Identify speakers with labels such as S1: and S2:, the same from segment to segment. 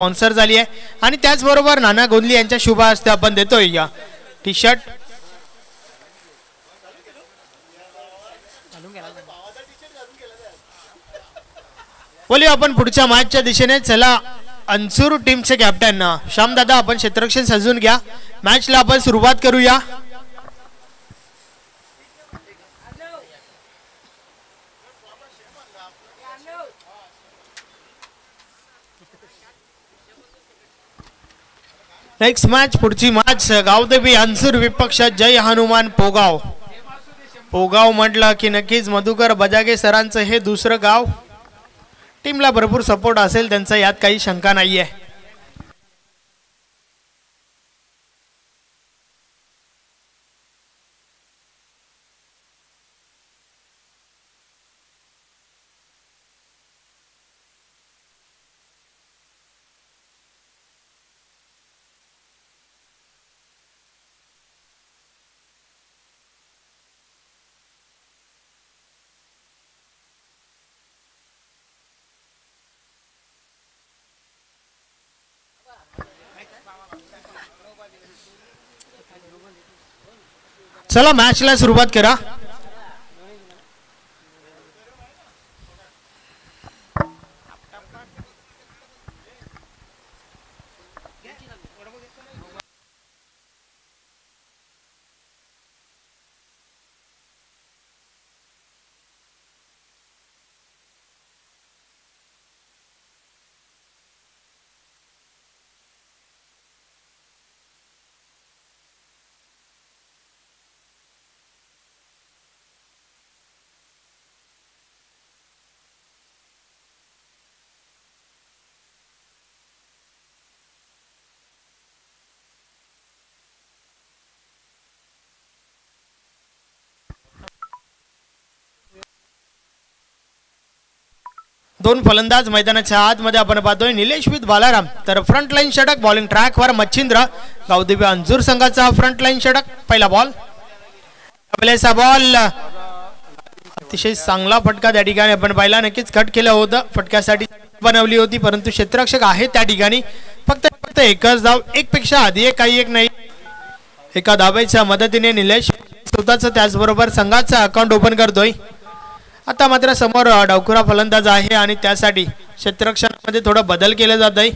S1: Sponsor झाली आहे आणि त्याचबरोबर नाना गोंदली यांच्या शुभ हस्ते आपण देतोय या टी शर्ट. बोलूया आपण पुढच्या मॅचच्या दिशेने. चला अंसूर टीमचे कॅप्टन श्यामदादा आपण क्षेत्ररक्षण सजून घ्या. मॅचला आपण सुरुवात करूया. नेक्स्ट मॅच पुढची मॅच गावदेवी अंसूर विपक्ष जय हनुमान पोगाव. पोगाव म्हटलं की नक्कीच मधुकर बजागे सरांचं हे दुसरं गाव. टीमला भरपूर सपोर्ट असेल त्यांचा, यात काही शंका नाहीये. चला मॅचला सुरुवात करा. दोन फलंदाज मैदानाच्या आतमध्ये आपण पाहतोय. निलेश विथ बालाराम. तर फ्रंट लाईन षटक. बॉलिंग ट्रॅक वर मच्छिंद्र. गावदेवी अंजूर संघाचा फ्रंट लाईन षटक. पहिला बॉल. पहिल्याचा बॉल अतिशय चांगला फटका त्या ठिकाणी आपण पाहिला. नक्कीच कट केलं होतं, फटक्यासाठी बनवली होती, परंतु क्षेत्ररक्षक आहे त्या ठिकाणी. फक्त एकच धाव, एक पेक्षा आधी काही एक नाही. एका धावेच्या मदतीने निलेश स्वतःच त्याचबरोबर संघाचं अकाउंट ओपन करतोय. आता मात्र समोर डावखुरा फलंदाज आहे आणि त्यासाठी क्षेत्ररक्षणामध्ये थोडा बदल केला जात आहे.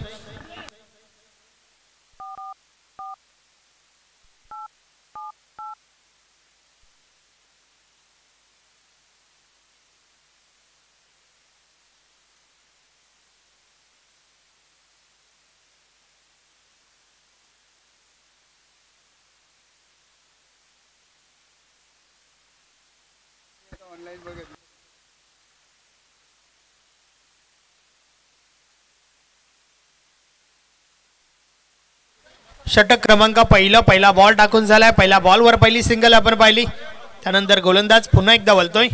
S1: षटक क्रमांक पहिला बॉल टाकून झालाय. पहिल्या बॉलवर पहिली सिंगल आपण पाहिली. त्यानंतर गोलंदाज पुन्हा एकदा वळतोय.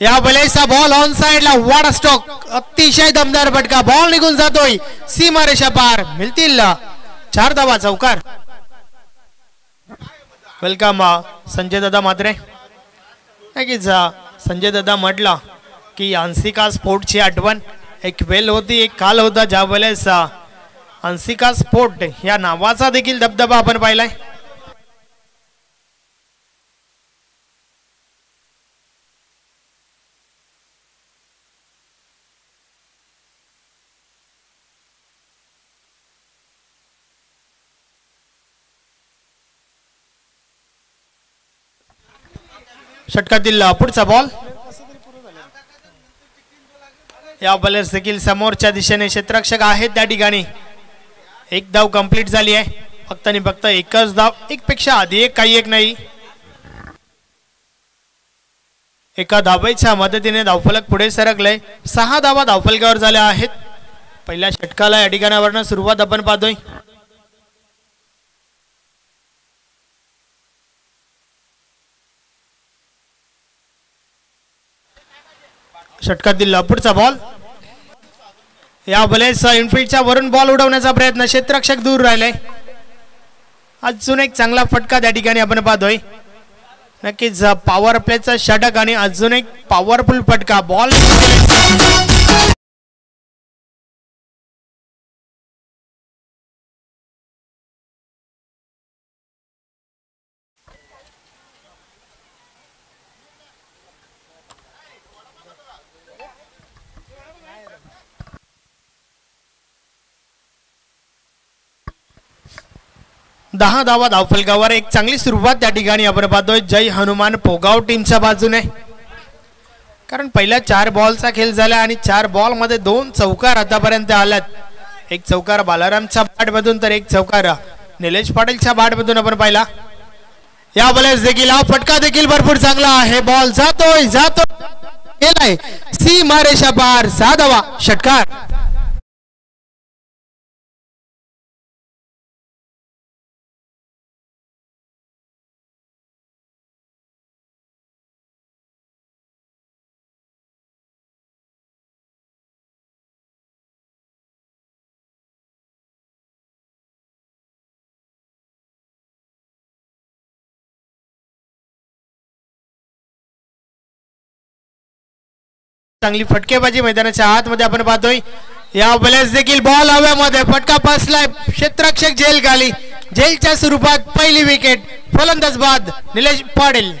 S1: या बॉलचा बॉल ऑन साइडला. वाडा स्टॉक. अतिशय दमदार फटका. बॉल निघून जातोय सीमारेषा पार. मिळतील 4 धावा. चौकार. वेलकम संजय दादा मात्रे. नक्कीच संजय दादा म्हटलं की अंशिका स्पोर्टची आठवण. एक वेल होती, एक काल होता ज्या वेळेस अंशिका स्पोर्ट या नावाचा देखील दबदबा आपण पाहिलाय. षटकातील पुढचा बॉल. या बॉलर्स देखील समोरच्या दिशेने क्षेत्ररक्षक आहेत त्या ठिकाणी. एक धाव कंप्लीट झाली आहे. फक्त आणि फक्त एकच धाव, एक पेक्षा आधी एक काही एक नाही. एका धावेच्या मदतीने धावफलक पुढे सरकले. 6 धावा धावफलकावर झाल्या आहेत. पहिल्या षटकाला या ठिकाणावरनं सुरुवात आपण पाहतोय. षटकातील पुढचा बॉल. या बॉलेस इनफिल्डच्या वरून बॉल उडवण्याचा प्रयत्न. क्षेत्ररक्षक दूर राहिले. अजून एक चांगला फटका त्या ठिकाणी आपण पाहतोय. नक्कीच पॉवर प्लेचा षटक आणि अजून एक पॉवरफुल फटका. बॉल 10 धावा धावफलकावर एक चांगली सुरुवात त्या ठिकाणी आपण पाहतोय जय हनुमान पोगाव टीमच्या बाजूने. कारण पहिल्या 4 बॉलचा खेळ झाला आणि 4 बॉल मध्ये 2 चौकार आतापर्यंत आल्यात. एक चौकार बालारामच्या बॅटमधून तर एक चौकार निलेश पाटीलच्या बॅटमधून आपण पाहिला. या बॉलेस देखील हा फटका देखील भरपूर चांगला आहे. बॉल जातोय गेलाय सीमारेषा पार. 6 धावा षटकार. चांगली फटकेबाजी मैदानाच्या आतमध्ये आपण पाहतोय. या बॉलेस देखील बॉल हव्यामध्ये फटका पासलाय. क्षेत्ररक्षक जेल खाली. जेलच्या स्वरूपात पहिली विकेट. फलंदाज बाद निलेश पाटील.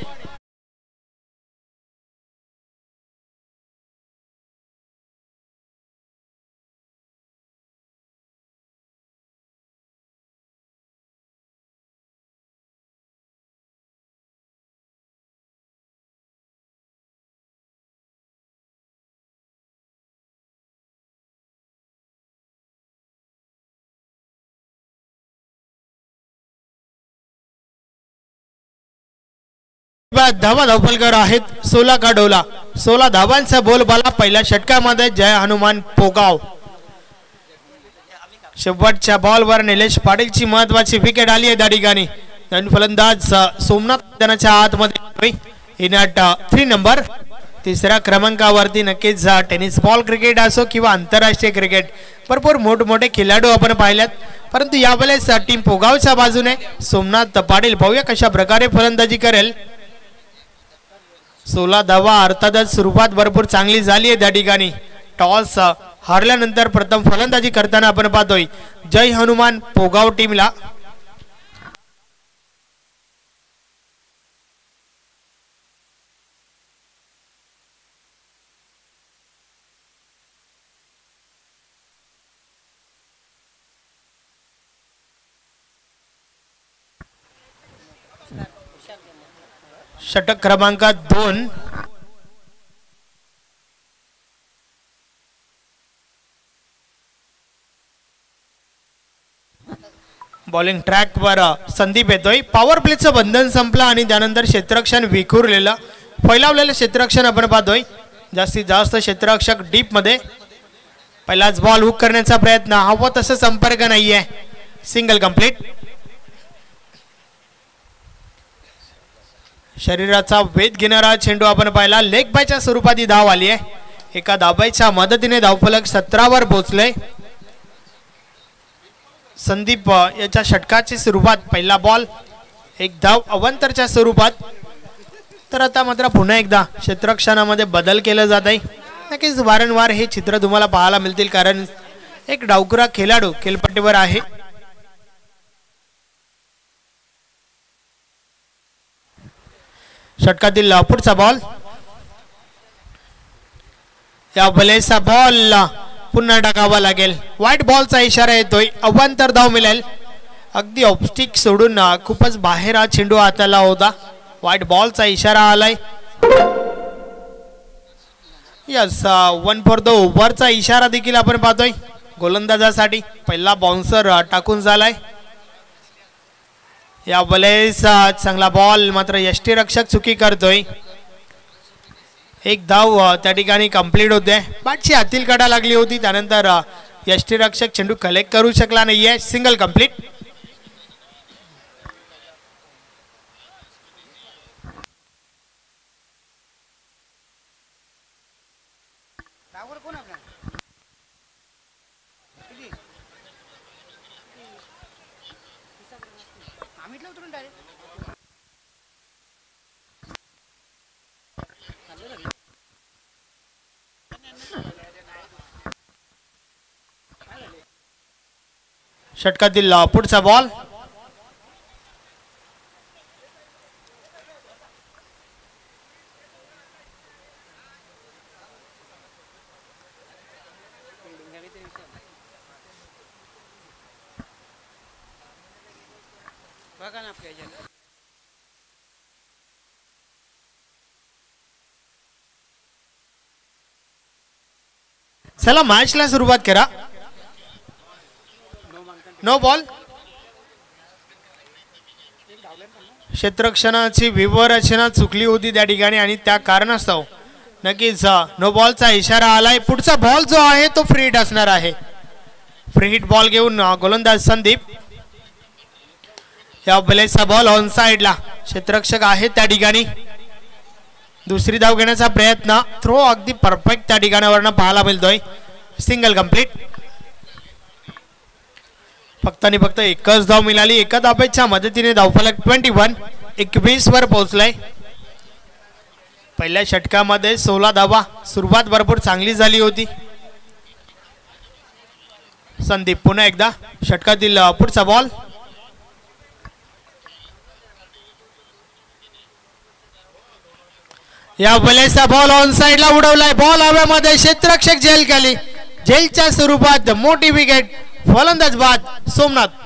S1: धावा धावफलकर आहेत 16 का डोला. 16 धावांचा बोलबाला पहिल्या षटकामध्ये जय हनुमान पोगाव. शेवटच्या बॉलवर निलेश पाटीलची महत्वाची विकेट आली आहे त्या ठिकाणी. फलंदाज सोमनाथ मैदानाच्या आतमध्ये इन ॲट 3 नंबर. तिसऱ्या क्रमांकावरती नक्कीच टेनिस बॉल क्रिकेट असो किंवा आंतरराष्ट्रीय क्रिकेट भरपूर मोठमोठे खेळाडू आपण पाहिल्यात. परंतु यावेळेस टीम पोगावच्या बाजूने सोमनाथ पाटील पाहूया कशा प्रकारे फलंदाजी करेल. 16 धावा अर्थातच सुरुवात भरपूर चांगली झाली आहे त्या ठिकाणी. टॉस हारल्यानंतर प्रथम फलंदाजी करताना आपण पाहतोय जय हनुमान पोगाव टीमला. षटक क्रमांक 2. बॉलिंग ट्रॅकवर संदीप येतोय. पॉवर प्लेचं बंधन संपलं आणि त्यानंतर क्षेत्ररक्षण विखुरलेलं फैलावलेलं क्षेत्ररक्षण आपण पाहतोय. जास्तीत जास्त क्षेत्ररक्षक डीप मध्ये. पहिलाच बॉल हुक करण्याचा प्रयत्न. हवं तसं संपर्क नाहीये. Single complete. शरीराचा वेध घेणारा चेंडू आपण पाहिला. लेग बायच्या स्वरूपात ही धाव आली आहे. एका धाबाईच्या मदतीने धावफलक 17 वर पोहोचले. संदीप याच्या षटकाची सुरुवात. पहिला बॉल एक धाव अवंतरच्या स्वरूपात. तर आता मात्र पुन्हा एकदा क्षेत्ररक्षणामध्ये बदल केला जात आहे. नक्कीच वारंवार हे चित्र तुम्हाला पाहायला मिळतील कारण एक डावखुरा खेळाडू खेळपट्टीवर आहे. षटकातील पुढचा बॉल. या बलेचा बॉल पुन्हा टाकावा लागेल. व्हाईट बॉलचा इशारा येतोय. अवांतर धाव मिळेल. अगदी ऑफस्टिक सोडून खूपच बाहेर हा चेंडू हाताला होता. व्हाईट बॉलचा इशारा आलाय. यस 1 फॉर द ओव्हरचा इशारा देखील आपण पाहतोय गोलंदाजासाठी. पहिला बाउन्सर टाकून झालाय. या बलेस चांगला बॉल मात्र यष्टीरक्षक चुकी करतोय. एक धाव त्या ठिकाणी कंप्लीट होते. बॅटची हातील काढा लागली होती त्यानंतर यष्टीरक्षक चेंडू कलेक्ट करू शकला नाहीये. Single complete. षटकातील पुढचा बॉल. चला मॅचला सुरुवात करा. No ball. क्षेत्ररक्षणाची विवरचना चुकली होती त्या ठिकाणी आणि त्या कारणास्तव नक्कीच नो बॉलचा इशारा आलाय. पुढचा बॉल जो आहे तो फ्री हिट असणार आहे. फ्री हिट बॉल घेऊन गोलंदाज संदीप. या बॉलचा बॉल ऑन साइडला क्षेत्ररक्षक आहे त्या ठिकाणी. दुसरी धाव घेण्याचा प्रयत्न. थ्रो अगदी परफेक्ट त्या ठिकाणावरनं पाहायला मिळतोय. Single complete. फक्त आणि फक्त एकच धाव मिळाली. एका धावेच्या मदतीने धावफलक 21 वर पोहोचलाय. पहिल्या षटकामध्ये 16 धावा. सुरुवात भरपूर चांगली झाली होती. संदीप पुन्हा एकदा षटकातील पुढचा बॉल. या बॉलचा बॉल ऑन साइडला उडवलाय. बॉल हवेमध्ये. क्षेत्ररक्षक जेल खाली. जेलच्या स्वरूपात मोठी विकेट. फलंदाज बाद सोमनाथ.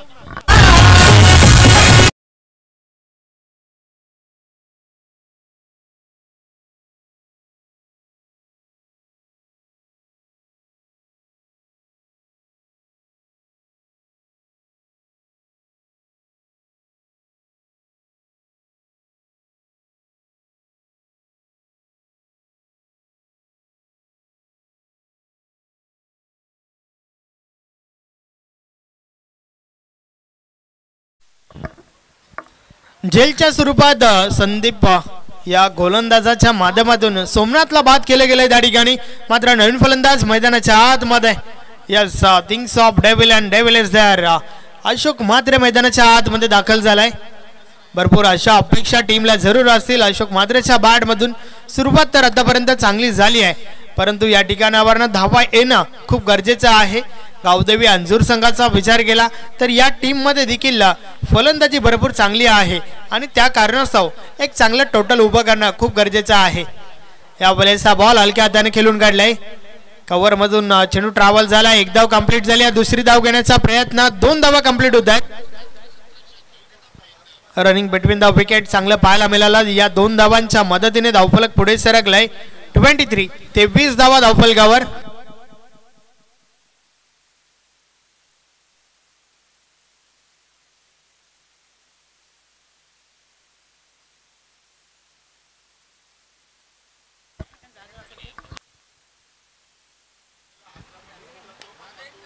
S1: जेलच्या स्वरूपात संदीप या गोलंदाजाच्या माध्यमातून सोमनाथला बाद केले गेले त्या ठिकाणी. मात्र नवीन फलंदाज मैदानाच्या आतमध्ये. Yes things of devil and devil is there. Ashok Mhatre मैदानाच्या आतमध्ये दाखल झालाय. भरपूर अशा अपेक्षा टीमला जरूर असतील. अशोक म्हात्रेच्या बॅटमधून सुरुवात तर आतापर्यंत चांगली झाली आहे, परंतु या ठिकाणावरनं धावा येणं खूप गरजेचं आहे. गावदेवी अंजूर संघाचा विचार केला तर या टीम मध्ये देखील फलंदाजी भरपूर चांगली आहे आणि त्या कारणास्तव एक चांगलं टोटल उभं करणं खूप गरजेचं आहे. या बॉलचा बॉल हलक्या हाताने खेळून काढलाय. कव्हर मधून चेंडू ट्रॅव्हल झाला. एक धाव कंप्लीट झाली. दुसरी धाव घेण्याचा प्रयत्न. 2 धावा कंप्लीट होत आहेत. रनिंग बिटवीन द विकेट चांगलं पाहायला मिळालं. या 2 धावांच्या मदतीने धावफलक पुढे सरकलाय. 23 धावा धावफलकावर.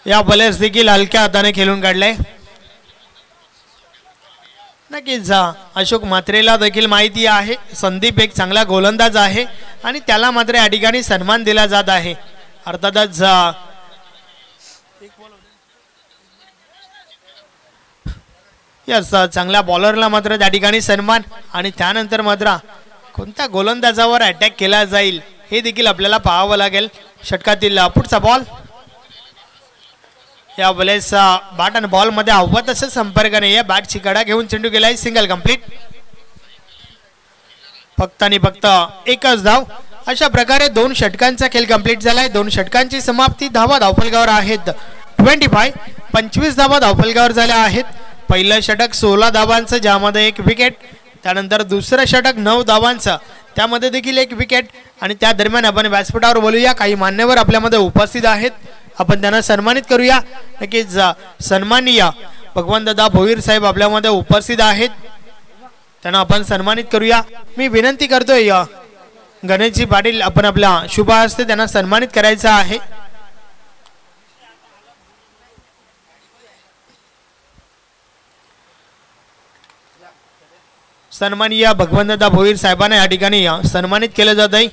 S1: या बॉलर्स देखील हलक्या हाताने खेळून काढलाय. नक्कीच अशोक म्हात्रेला देखील माहिती आहे संदीप एक चांगला गोलंदाज आहे आणि त्याला मात्र या ठिकाणी सन्मान दिला जात आहे. अर्थातच यस चांगल्या बॉलरला मात्र त्या ठिकाणी सन्मान आणि त्यानंतर मात्र कोणत्या गोलंदाजावर अटॅक केला जाईल हे देखील आपल्याला पाहावं लागेल. षटकातील पुढचा बॉल. या बॉलचा बॅट आणि बॉल मध्ये हवं तसं संपर्क नाही. या बॅटची कडा घेऊन चेंडू गेलाय. Single complete. फक्त आणि फक्त एकच धाव. अशा प्रकारे 2 षटकांचा खेळ कंप्लीट झालाय. 2 षटकांची समाप्ती. धावा धावफलकावर आहेत 25 धावा धावफलकावर झाल्या आहेत. पहिलं षटक 16 धावांचं ज्यामध्ये 1 विकेट. त्यानंतर दुसरं षटक 9 धावांचं त्यामध्ये देखील 1 विकेट. आणि त्या दरम्यान आपण व्यासपीठावर बोलूया. काही मान्यवर आपल्यामध्ये उपस्थित आहेत. आपण त्यांना सन्मानित करूया. नक्कीच सन्माननीय भगवंतदादा भोईर साहेब आपल्यामध्ये उपस्थित आहेत. त्यांना आपण सन्मानित करूया. मी विनंती करतोय गणेशजी पाटील आपण आपल्या शुभ हस्ते त्यांना सन्मानित करायचं आहे. सन्माननीय भगवंतदादा भोईर साहेबांना या ठिकाणी सन्मानित केलं जात आहे.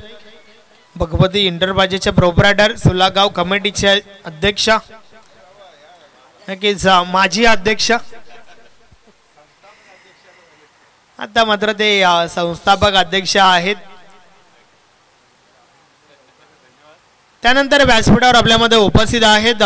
S1: भगवती इंटरप्राइजेसचे प्रोप्रायटर, सुलागाव कमिटीचे अध्यक्ष, नक्कीच माजी अध्यक्ष, आता मात्र ते संस्थापक अध्यक्ष आहेत. त्यानंतर व्यासपीठावर आपल्यामध्ये उपस्थित आहेत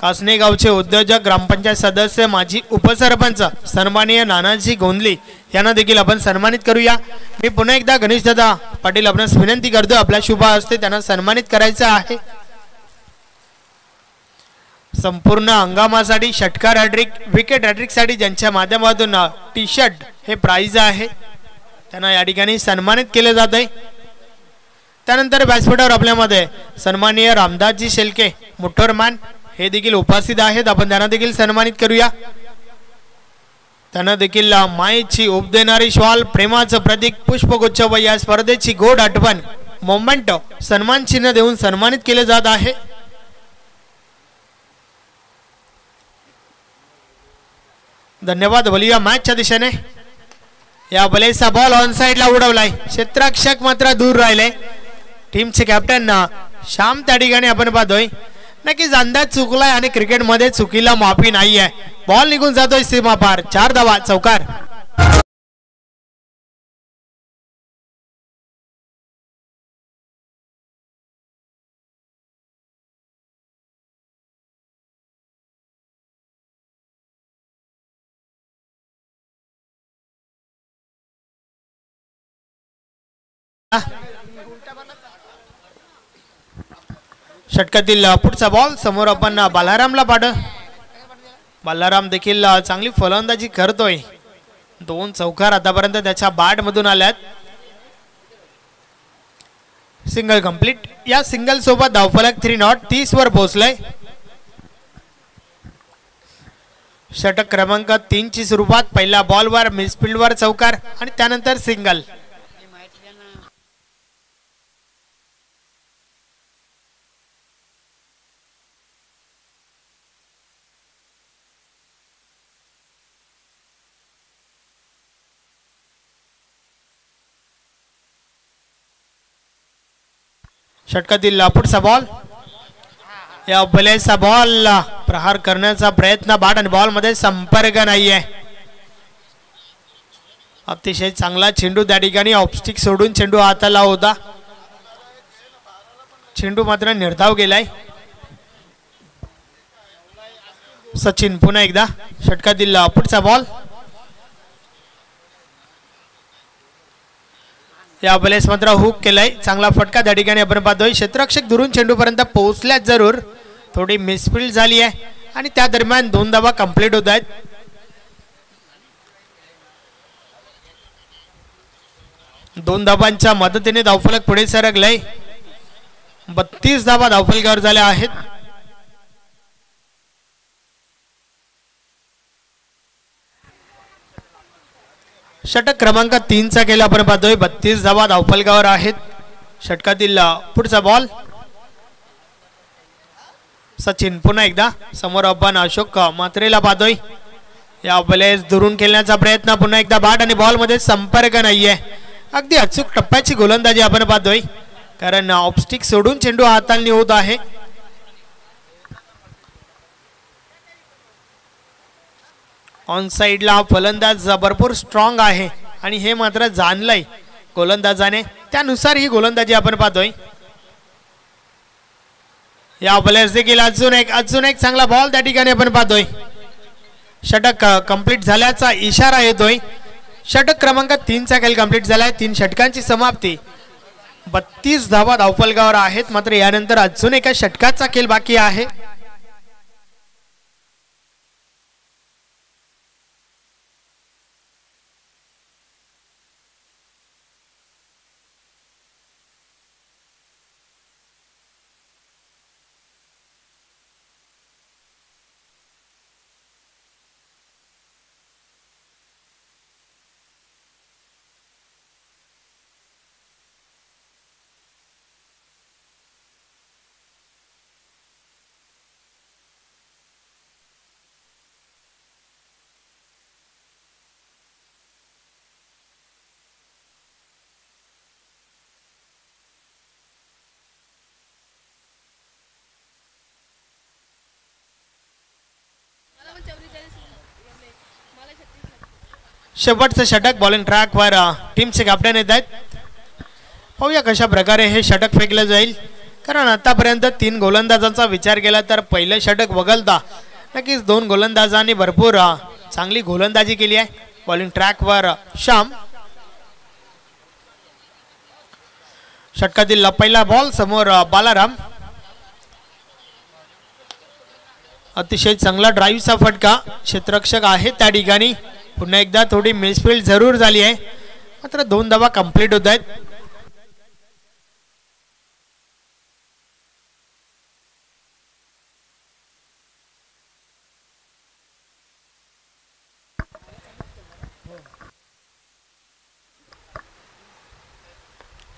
S1: कासने गावचे उद्योजक, ग्रामपंचायत सदस्य, माजी उपसरपंच सन्माननीय नानाजी गोंदली यांना देखील आपण सन्मानित करूया. मी पुन्हा एकदा गणेशदादा पाटील आपणास विनंती करतो आपल्या शुभ हस्ते त्यांना सन्मानित करायचं आहे. संपूर्ण हंगामासाठी षटकार हॅट्रिक विकेट हॅट्रिकसाठी ज्यांच्या माध्यमातून टी शर्ट हे प्राइज आहे त्यांना या ठिकाणी सन्मानित केले जात आहे. त्यानंतर व्यासपीठावर आपल्यामध्ये सन्माननीय रामदासजी शेलके मोटरमॅन हे देखील उपस्थित आहेत. आपण त्यांना देखील सन्मानित करूया. त्यांना देखील मायेची ओप देणारी श्वाल प्रेमाचं प्रतीक पुष्पगुच्छ व या स्पर्धेची गोड आठवण मोमेंट सन्मान चिन्ह देऊन सन्मानित केले जात आहे. धन्यवाद. बोलूया मॅचच्या दिशेने. या बलेचा बॉल ऑन साइडला उडवलाय. क्षेत्ररक्षक मात्र दूर राहिले. टीमचे कॅप्टन श्याम त्या ठिकाणी आपण पाहतोय नक्कीच अंदाज चुकलाय आणि क्रिकेटमध्ये चुकीला माफी नाहीये. बॉल निघून जातोय सीमा पार. 4 धावा चौकार. षटकातील पुढचा बॉल समोर आपण बालारामला पाठव. बालाराम देखील चांगली फलंदाजी करतोय. 2 चौकार आतापर्यंत त्याच्या बॅट मधून आल्यात. Single complete. या सिंगल सोबत धावफलक 3 नॉट 30 वर पोहोचलाय. षटक क्रमांक 3 ची सुरुवात. पहिल्या बॉलवर मिसफिल्ड वर चौकार आणि त्यानंतर सिंगल. षटकातील पुढचा बॉल. या बलेचा बॉल प्रहार करण्याचा प्रयत्न. बॅट आणि बॉल मध्ये संपर्क नाहीये. अतिशय चांगला चेंडू त्या ठिकाणी ऑफस्टिक सोडून चेंडू हाताला होता. चेंडू मात्र निर्धाव गेलाय. सचिन पुन्हा एकदा. षटकातील पुढचा बॉल. या बलेस मात्र हुक केलाय. चांगला फटका त्या ठिकाणी आपण पाहतोय. क्षेत्ररक्षक दुरून चेंडू पर्यंत पोहोचल्यात जरूर. थोडी मिसफिल्ड झाली आहे आणि त्या दरम्यान 2 धावा कंप्लीट होत आहेत. दोन धावांच्या मदतीने धावफलक पुढे सरकलंय. 32 धावा धावफलकावर झाल्या आहेत. षटक क्रमांक 3 चा केला आपण पाहतोय. 32 धावा धावफलकावर आहेत. षटकातील पुढचा बॉल. सचिन पुन्हा एकदा. समोर आपण अशोक मात्रेला पाहतोय. या बलेस दुरून खेळण्याचा प्रयत्न. पुन्हा एकदा बॅट आणि बॉल मध्ये संपर्क नाहीये. अगदी अचूक टप्प्याची गोलंदाजी आपण पाहतोय कारण ऑफस्टिक सोडून चेंडू हाताळणी होत आहे. ऑन साइडला फलंदाज भरपूर स्ट्रॉंग आहे आणि हे मात्र जाणलंय गोलंदाजाने. त्यानुसार ही गोलंदाजी आपण पाहतोय. या बॉलर्स देखील अजून एक चांगला बॉल त्या ठिकाणी आपण पाहतोय. षटक कंप्लीट झाल्याचा इशारा येतोय. षटक क्रमांक 3 चा खेळ कंप्लीट झालाय. 3 षटकांची समाप्ती. 32 धावा धावफलकावर आहेत. मात्र यानंतर अजून एका षटकाचा खेळ बाकी आहे. शेवटचं षटक. बॉलिंग ट्रॅकवर टीमचे कॅप्टन येत आहेत. पाहूया कशा प्रकारे हे षटक फेकलं जाईल. कारण आतापर्यंत 3 गोलंदाजांचा विचार केला तर पहिलं षटक वगळता नक्कीच 2 गोलंदाजांनी भरपूर चांगली गोलंदाजी केली आहे. बॉलिंग ट्रॅकवर श्याम. षटकातील पहिला बॉल. समोर बालाराम. अतिशय चांगला ड्राईव्हचा फटका, क्षेत्ररक्षक आहे त्या ठिकाणी. पुन्हा एकदा थोडी मिसफील्ड जरूर झाली आहे, मात्र 2 धावा कंप्लीट होत आहेत.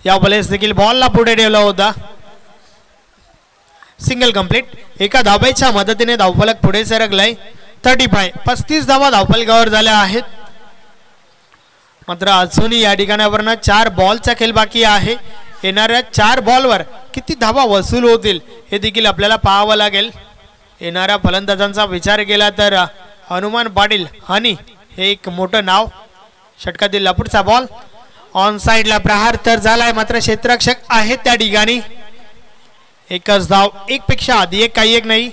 S1: या बॉलेस देखील बॉलला पुढे ठेवला होता. Single complete. एका धाब्याच्या मदतीने धावफलक पुढे सरकलाय. 35 धावा धावफलकावर झाल्या आहेत. मात्र अजूनही या ठिकाणावरनं 4 बॉलचा खेळ बाकी आहे. येणाऱ्या 4 बॉलवर किती धावा वसूल होतील हे देखील आपल्याला पाहावं लागेल. येणाऱ्या फलंदाजांचा विचार केला तर हनुमान पाटील हनी हे एक मोठं नाव. षटकातील लपूटचा बॉल ऑन साइडला प्रहार तर झालाय, मात्र क्षेत्ररक्षक आहेत त्या ठिकाणी. एकच धाव, एक पेक्षा आधी एक, काही एक नाही.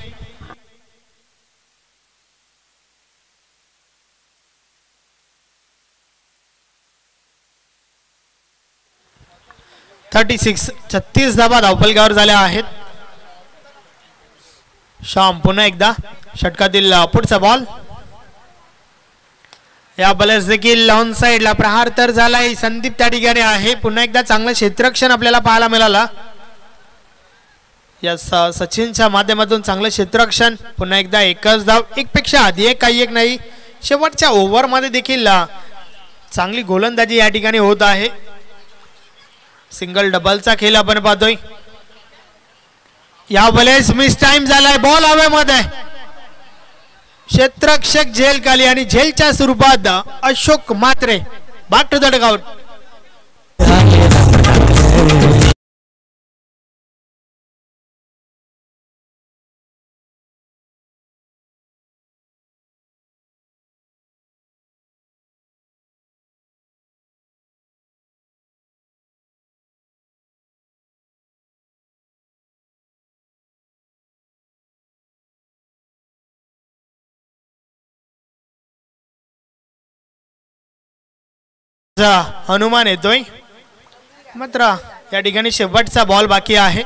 S1: (36) 36 धावा धावफलकावर झाल्या आहेत. श्याम पुन्हा एकदा षटकातील पुढचा बॉल. या बॉलर्स देखील ऑन साइडला प्रहार तर झालाय. संदीप त्या ठिकाणी आहे. पुन्हा एकदा चांगलं क्षेत्ररक्षण आपल्याला पाहायला मिळाला. या सचिनच्या माध्यमातून चांगलं क्षेत्ररक्षण. पुन्हा एकदा एकच धाव, एक पेक्षा आधी एक, काही एक नाही. शेवटच्या ओव्हरमध्ये देखील चांगली गोलंदाजी या ठिकाणी होत आहे. सिंगल डबलचा खेळ आपण पाहतोय. या बॉलेस मिस टाइम झालाय. बॉल हवेमध्ये, क्षेत्ररक्षक झेल खाली आणि झेलच्या स्वरूपात Ashok Mhatre back to the dugout. Hanuman येतोय, मात्र या ठिकाणी शेवटचा बॉल बाकी आहे.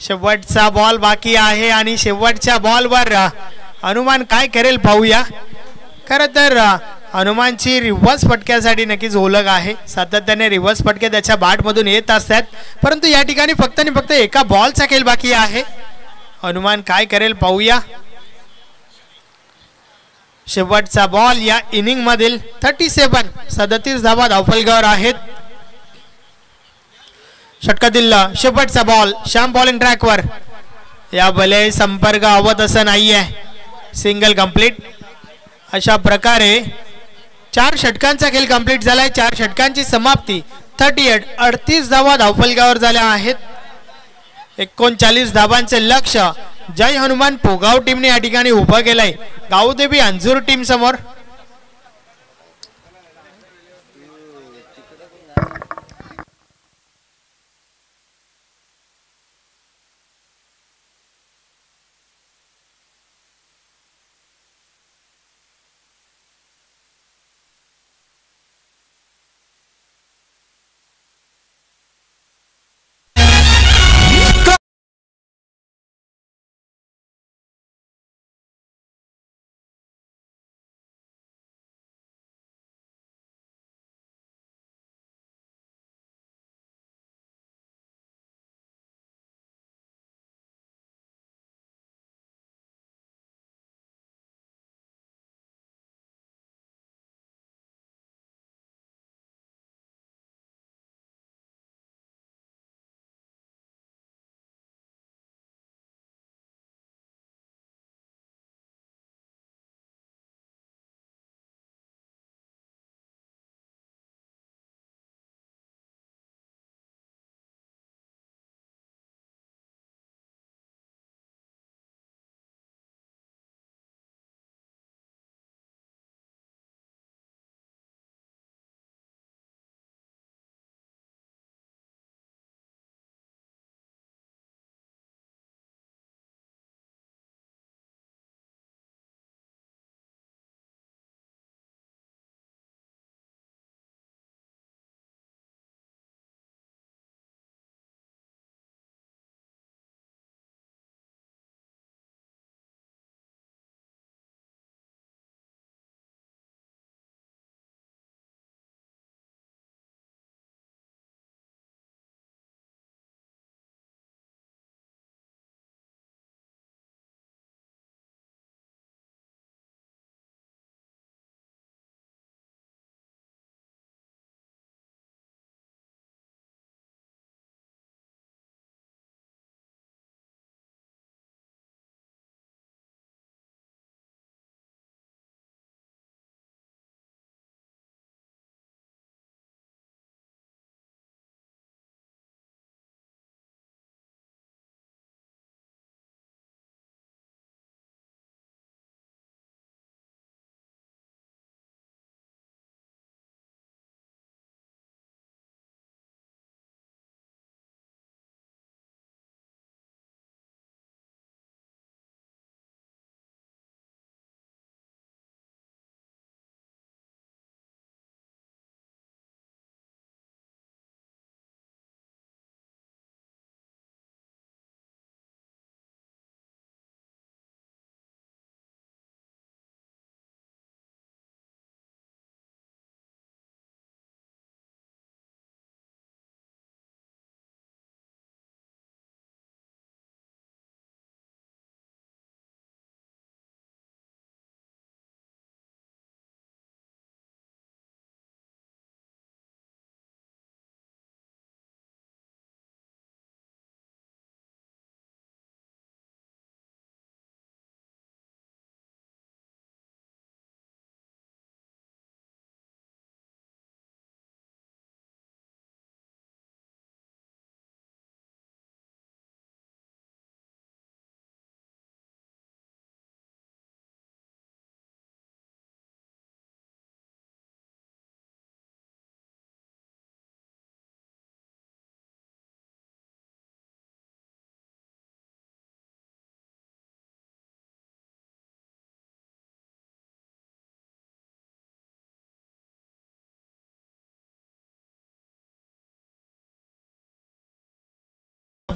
S1: शेवटचा बॉल बाकी आहे आणि शेवटच्या बॉलवर हनुमान काय करेल पाहूया. खरं तर हनुमानची रिव्हर्स फटक्यासाठी नक्कीच ओळख आहे. सातत्याने रिव्हर्स फटके त्याच्या बॅटमधून येत असतात, परंतु या ठिकाणी फक्त आणि फक्त एका बॉलचा खेळ बाकी आहे. हनुमान काय करेल पाहूया. शेवटचा बॉल या इनिंग मधील 37 धावा धावफलकावर आहेत. षटकातील शेवटचा बॉल श्याम बॉलिंग ट्रॅकवर. या बले संपर्क हवत असं नाहीये. Single complete. अशा प्रकारे 4 षटकांचा खेळ कंप्लीट झालाय. 4 षटकांची समाप्ती. 38 धावा धावफलकावर झाल्या आहेत. 39 धावांचे लक्ष जय हनुमान पोगाव टीमने या ठिकाणी उभं केलंय गावदेवी अंजूर टीम समोर.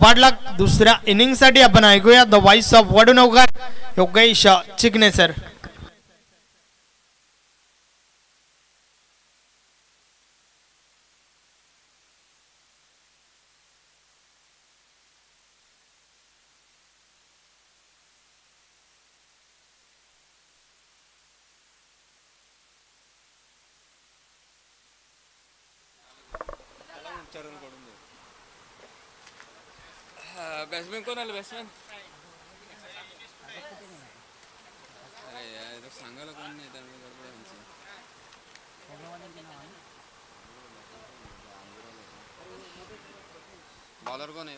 S1: पाठलाग दुसऱ्या इनिंग साठी आपण ऐकूया the voice of Vadanvakar Yogesh Chikane sir.
S2: Batsman कोण आलं बॅट्समॅन? अरे यार सांगायला कोण नाही त्यामुळे गडबड आमची. बॉलर कोण आहे?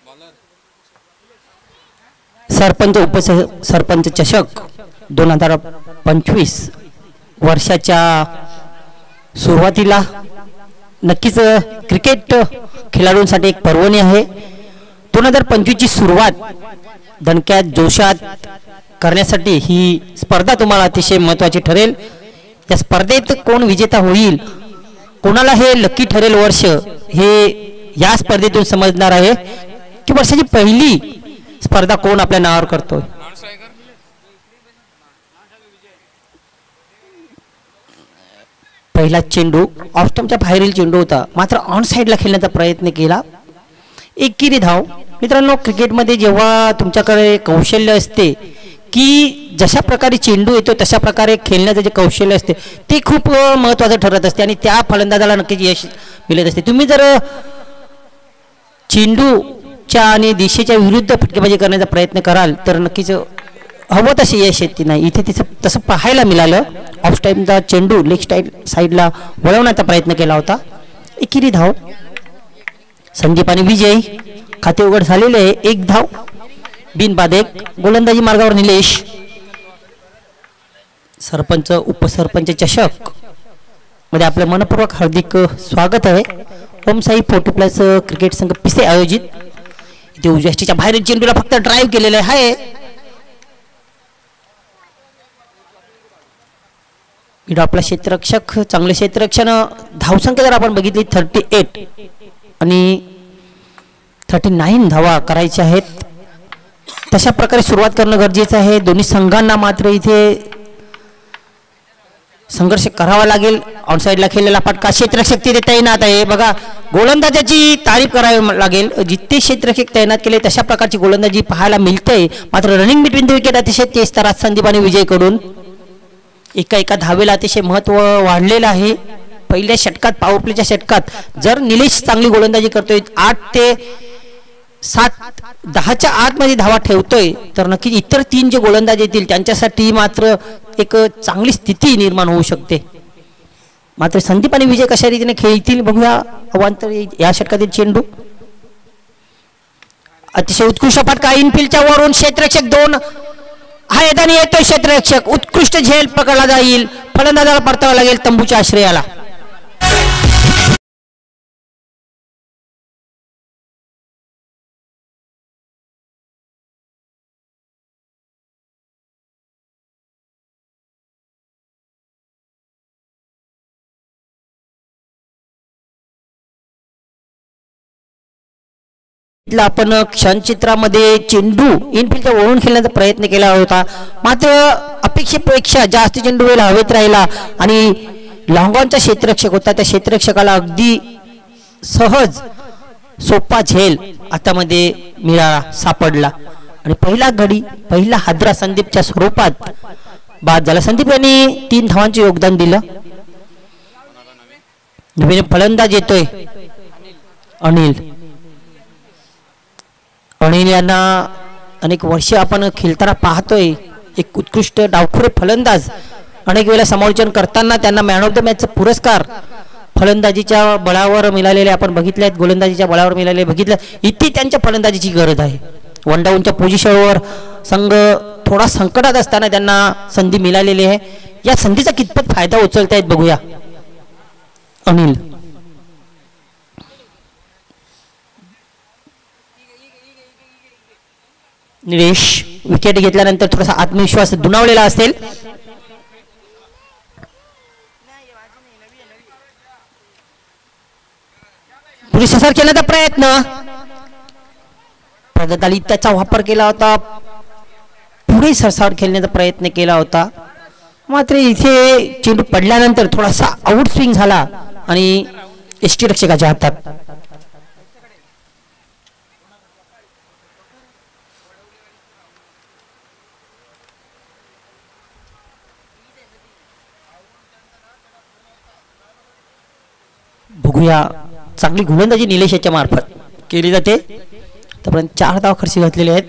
S2: बॉलर
S3: सरपंच उपसरपंच चषक 2025 वर्षाच्या सुरुवातीला नक्कीच क्रिकेट खेळाडूंसाठी एक पर्वणी आहे. 2025 ची सुरुवात दणक्यात जोशात करण्यासाठी ही स्पर्धा तुम्हाला अतिशय महत्त्वाची ठरेल. या स्पर्धेत कोण विजेता होईल, कोणाला हे लकी ठरेल वर्ष, हे या स्पर्धेतून समजणार आहे की वर्षाची पहिली स्पर्धा कोण आपल्या नावावर करतोय. पहिला चेंडू ऑफ स्टंपच्या बाहेरील चेंडू होता, मात्र ऑन साईडला खेळण्याचा प्रयत्न केला. एकेरी धाव. मित्रांनो, क्रिकेटमध्ये जेव्हा तुमच्याकडे कौशल्य असते की जशा प्रकारे चेंडू येतो तशा प्रकारे खेळण्याचं जे कौशल्य असते ते खूप महत्त्वाचं ठरत असते आणि त्या फलंदाजाला नक्कीच यश मिळत असते. तुम्ही जर चेंडूच्या आणि दिशेच्या विरुद्ध फटकेबाजी करण्याचा प्रयत्न कराल तर नक्कीच हवं तसे यश येते नाही. इथे तिचं तसं पाहायला मिळालं. ऑफ स्टंपचा चेंडू लेग साईडला वळवण्याचा प्रयत्न केला होता. एकेरी धाव. संदीप आणि विजय खाते उघड झालेले आहे. एक धाव बिनबाद एक. गोलंदाजी मार्गावर निलेश. सरपंच उपसरपंच चषक मध्ये आपलं मनपूर्वक हार्दिक स्वागत आहे. ओम साई 40+ क्रिकेट संघ पिसे आयोजित. इथे उजव्याच्या बाहेर चेंडूला फक्त ड्राईव्ह केलेलं आहे. इडो आपला क्षेत्ररक्षक चांगले क्षेत्ररक्षण. धावसंख्या जर आपण बघितली 38 आणि 39 धावा करायच्या आहेत. तशा प्रकारे सुरुवात करणं गरजेचं आहे. दोन्ही संघांना मात्र इथे संघर्ष करावा लागेल. ऑन साईडला खेळलेला फटका क्षेत्ररक्षक तिथे तैनात आहे. बघा, गोलंदाजाची तारीफ करावी लागेल. जितके क्षेत्ररक्षक तैनात केले तशा प्रकारची गोलंदाजी पाहायला मिळते. मात्र रनिंग बिटवीन द विकेट अतिशय तेज तरात संदीप आणि विजयकडून एका धावेला अतिशय महत्त्व वाढलेलं आहे. पहिल्या षटकात पॉवर प्लेच्या षटकात जर निलेश चांगली गोलंदाजी करतोय 8 ते 7 10च्या आतमध्ये धावा ठेवतोय तर नक्कीच इतर 3 जे गोलंदाज येतील त्यांच्यासाठी मात्र एक चांगली स्थिती निर्माण होऊ शकते. मात्र संदीप आणि विजय कशा रीतीने खेळतील बघूया. अवांतर या षटकातील चेंडू अतिशय उत्कृष्ट फटका इनफिल्डच्या वरून. क्षेत्ररक्षक 2 हा येताना येतोय. क्षेत्ररक्षक उत्कृष्ट झेल पकडला जाईल. फलंदाजाला परतावा लागेल तंबूच्या आश्रयाला. आपण क्षणचित्रामध्ये चेंडू इनफिल्डच्या वळून खेळण्याचा प्रयत्न केला होता, मात्र अपेक्षेपेक्षा जास्त चेंडू वेळ हवेत राहिला आणि लॉंगॉनचा क्षेत्ररक्षक होता. त्या क्षेत्ररक्षकाला अगदी सहज सोपा झेल हातामध्ये मिळाला सापडला आणि पहिला हादरा संदीपच्या स्वरूपात बाद झाला. संदीप यांनी 3 धावांचे योगदान दिलं. नवीन फलंदाज येतोय अनिल यांना अनेक वर्ष आपण खेळताना पाहतोय. एक उत्कृष्ट डावखुरे फलंदाज. अनेक वेळा समालोचन करताना त्यांना मॅन ऑफ द मॅचचा पुरस्कार फलंदाजीच्या बळावर मिळालेले आपण बघितले आहेत. गोलंदाजीच्या बळावर मिळालेले बघितलं. इथे त्यांच्या फलंदाजीची गरज आहे. 1 डाऊनच्या पोझिशनवर संघ थोडा संकटात असताना त्यांना संधी मिळालेली आहे. या संधीचा कितपत फायदा उचलतायत बघूया. अनिल निलेश विकेट घेतल्यानंतर थोडासा आत्मविश्वास दुणावलेला असेल. पुढे ससार खेळण्याचा प्रयत्न, प्रगताली त्याचा वापर केला होता, पुढे सरसावर खेळण्याचा प्रयत्न केला होता, मात्र इथे चेंडू पडल्यानंतर थोडासा आउट स्विंग झाला आणि एसटी रक्षकाच्या हातात. बघूया, चांगली गोलंदाजी निलेश याच्या मार्फत केली जाते. तोपर्यंत 4 धाव खर्ची घातलेले आहेत.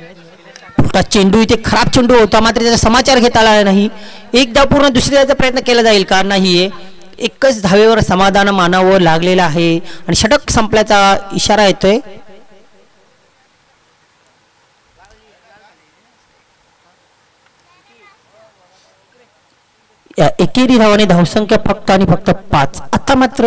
S3: उलटा चेंडू इथे खराब चेंडू होता, मात्र त्याचा समाचार घेता आला नाही. एक धाव पूर्ण दुसऱ्याचा प्रयत्न केला जाईल का नाही, एकच धावेवर समाधान मानावं लागलेलं आहे आणि षटक संपल्याचा इशारा येतोय. एकेरी धावाने धावसंख्या फक्त आणि फक्त 5. आता मात्र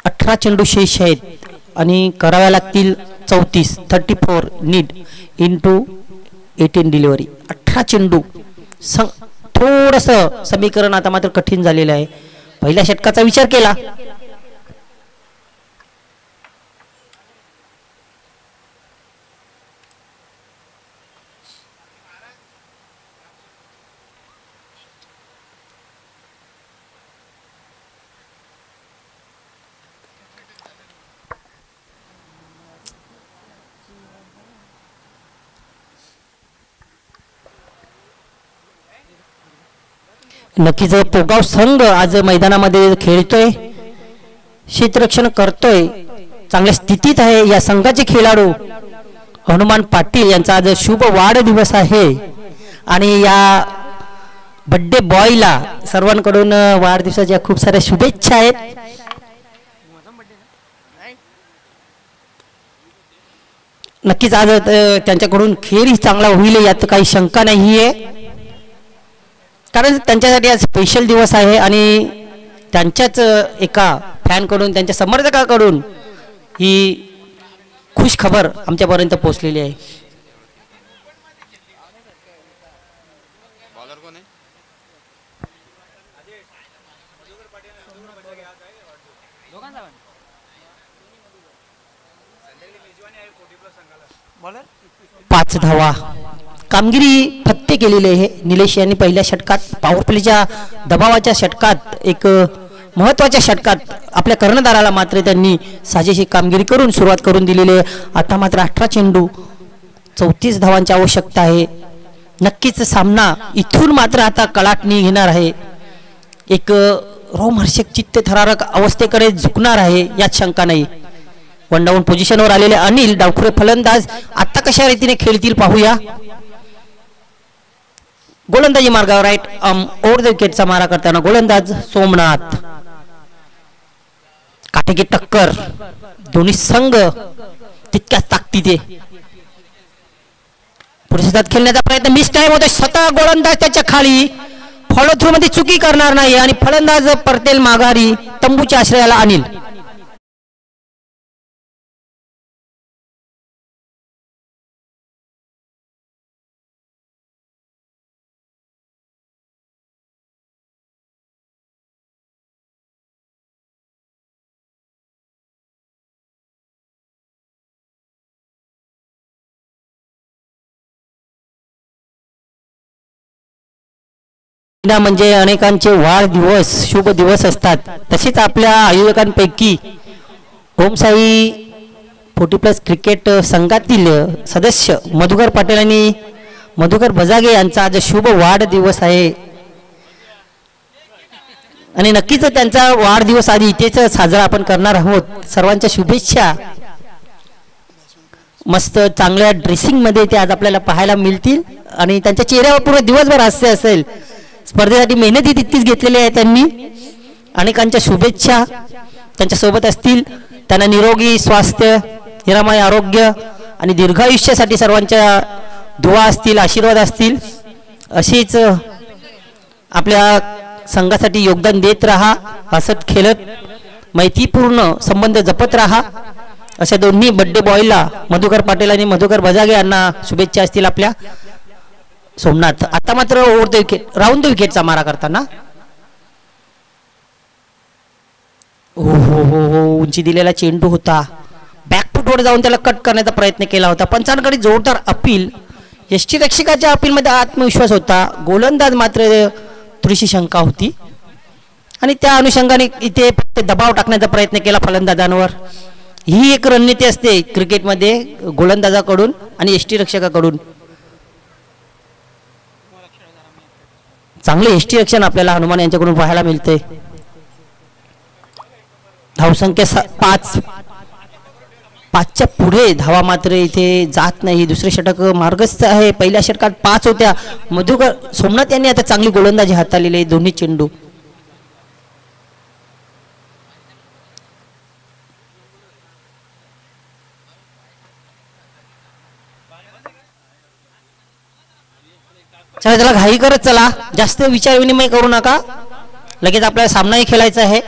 S3: 18 चेंडू शेष आहेत आणि कराव्या लागतील 34 नीड इंटू 18 डिलिव्हरी. 18 चेंडू थोडस समीकरण आता मात्र कठीण झालेलं आहे. पहिल्या षटकाचा विचार केला, नक्कीच पोगाव संघ आज मैदानामध्ये खेळतोय, क्षेत्ररक्षण करतोय, चांगल्या स्थितीत आहे. या संघाचे खेळाडू हनुमान पाटील यांचा आज शुभ वाढदिवस आहे आणि या बर्थडे बॉयला सर्वांकडून वाढदिवसाच्या खूप साऱ्या शुभेच्छा आहेत. नक्कीच आज त्यांच्याकडून खेळ चांगला होईल यात काही शंका नाहीये, कारण त्यांच्यासाठी आज स्पेशल दिवस आहे आणि त्यांच्याच एका फॅनकडून, त्यांच्या समर्थकाकडून ही खुश खबर आमच्यापर्यंत पोहोचलेली आहे. पाच धावा कामगिरी फत्ते केलेली आहे निलेश यांनी पहिल्या षटकात. पॉवर प्लेच्या दबावाच्या षटकात, एक महत्वाच्या षटकात आपल्या कर्णधाराला मात्र त्यांनी साजेशी कामगिरी करून सुरुवात करून दिलेली आहे. आता मात्र 18 चेंडू 34 धावांची आवश्यकता आहे. नक्कीच सामना इथून मात्र आता कलाटणी घेणार आहे, एक रोमहर्षक चित्त थरारक अवस्थेकडे झुकणार आहे यात शंका नाही. वन डाऊन पोझिशनवर आलेले अनिल डावखुरे फलंदाज आता कशा रीतीने खेळतील पाहूया. गोलंदाजी मार्गावर राईट ओव्हर द विकेटचा मारा करताना गोलंदाज सोमनाथ. काटेकी टक्कर, दोन्ही संघ तितक्याच ताकदीने पुरुषात खेळण्याचा प्रयत्न मिस टाइम होते. स्वतः गोलंदाज त्याच्या खाली, फॉलो थ्रू मध्ये चुकी करणार नाही आणि फलंदाज परतेल माघारी. तंबूच्या आश्रयाला अनिल. म्हणजे अनेकांचे वाढदिवस शुभ दिवस असतात, तसेच आपल्या आयोजकांपैकी ओमसाई 40+ क्रिकेट संघातील सदस्य मधुकर पाटील आणि मधुकर बजागे यांचा आज शुभ वाढदिवस आहे आणि नक्कीच त्यांचा वाढदिवस आधी इथेच साजरा आपण करणार आहोत. सर्वांच्या शुभेच्छा. मस्त चांगल्या ड्रेसिंग मध्ये ते आज आपल्याला पाहायला मिळतील आणि त्यांच्या चेहऱ्यावर पूर्ण दिवसभर हास्य असेल. स्पर्धेसाठी मेहनती तितकीच घेतलेली आहे त्यांनी. अनेकांच्या शुभेच्छा त्यांच्या सोबत असतील. त्यांना निरोगी स्वास्थ्य, निरामय आरोग्य आणि दीर्घायुष्यासाठी सर्वांच्या दुआ असतील, आशीर्वाद असतील. अशीच आपल्या संघासाठी योगदान देत राहा, हसत खेळत मैत्रीपूर्ण संबंध जपत राहा. अशा दोन्ही बर्थडे बॉयला मधुकर पाटील आणि मधुकर बजागे यांना शुभेच्छा असतील आपल्या. सोमनाथ आता मात्र over the wicket, round the विकेटचा मारा करताना उंची दिलेला चेंडू होता, बॅकफुटवर जाऊन त्याला कट करण्याचा प्रयत्न केला होता. पंचांकडे जोरदार अपील. यष्टीरक्षकाच्या अपीलमध्ये आत्मविश्वास होता, गोलंदाज मात्र थोडीशी शंका होती आणि त्या अनुषंगाने इथे दबाव टाकण्याचा प्रयत्न केला फलंदाजांवर. ही एक रणनीती असते क्रिकेटमध्ये गोलंदाजाकडून आणि यष्टीरक्षकाकडून. चांगले यष्टीरक्षण आपल्याला हनुमान यांच्याकडून पाहायला मिळते. धावसंख्या 5च्या पुढे धावा मात्र इथे जात नाही. दुसरे षटक मार्गस्थ आहे. पहिल्या षटकात 5 होत्या. मधुकर सोमनाथ यांनी आता चांगली गोलंदाजी हाताळलेली आहे. दोन्ही चेंडू चला, त्याला घाई करत चला, जास्त विचार विनिमय करू नका, लगेच आपल्याला सामनाही खेळायचा आहे.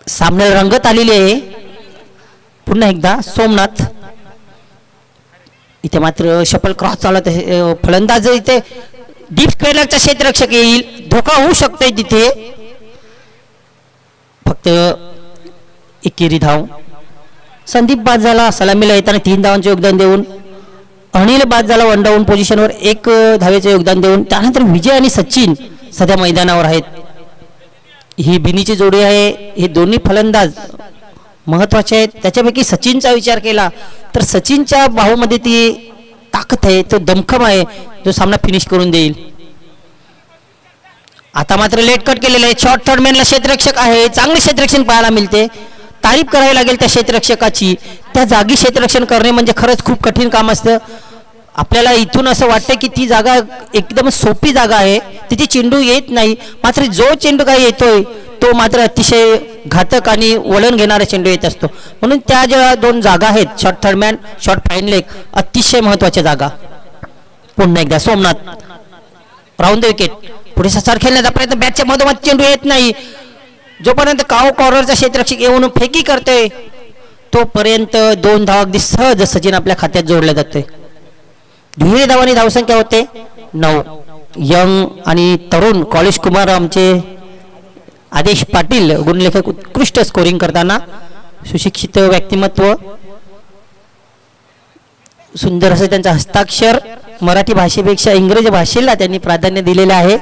S3: सामन्याला रंगत आलेली आहे. पुन्हा एकदा सोमनाथ, इथे मात्र शपल क्रॉस चालत आहे. फलंदाज इथे डीप स्क्वेअरचा क्षेत्ररक्षक येईल, धोका होऊ शकते तिथे. फक्त एकेरी धाव. संदीप बाद झाला सलामीला येताना 3 धावांचे योगदान देऊन. अनिल बाद झाला वन डाऊन पोझिशनवर 1 धावेचे योगदान देऊन. त्यानंतर विजय आणि सचिन सध्या मैदानावर आहेत. ही बिनीची जोडी आहे. हे दोन्ही फलंदाज महत्वाचे आहेत. त्याच्यापैकी सचिनचा विचार केला तर सचिनच्या बाहूमध्ये ती ताकद आहे, तो दमखम आहे, जो सामना फिनिश करून देईल. आता मात्र लेट कट केलेलं आहे. शॉर्ट थर्ड मॅनला क्षेत्ररक्षक आहे. चांगले क्षेत्ररक्षण पाहायला मिळते. तारीफ करावी लागेल त्या क्षेत्ररक्षकाची. त्या जागी क्षेत्ररक्षण करणे म्हणजे खरंच खूप कठीण काम असतं. आपल्याला इथून असं वाटतं की ती जागा एकदम सोपी जागा आहे, तिथे चेंडू येत नाही, मात्र जो चेंडू काही येतोय तो मात्र अतिशय घातक आणि वळण घेणारा चेंडू येत असतो. म्हणून त्या ज्या 2 जागा आहेत, short third man, short fine leg, अतिशय महत्वाच्या जागा. पुन्हा एकदा सोमनाथ राऊंड द विकेट. पुढे ससार खेळण्याचा प्रयत्न, बॅटच्या मधोमध चेंडू येत नाही. जोपर्यंत कॉर्नरचा क्षेत्ररक्षक येऊन फेकी करतोय तोपर्यंत 2 धावा अगदी सहज सचिन आपल्या खात्यात जोडल्या जाते. दुहेरी धावांनी धावसंख्या होते 9. यंग आणि तरुण कॉलेज कुमार आमचे आदेश पाटील गुणलेखक उत्कृष्ट स्कोरिंग करताना. सुशिक्षित व्यक्तिमत्व, सुंदर असं त्यांचं हस्ताक्षर. मराठी भाषेपेक्षा इंग्रजी भाषेला त्यांनी प्राधान्य दिलेलं आहे.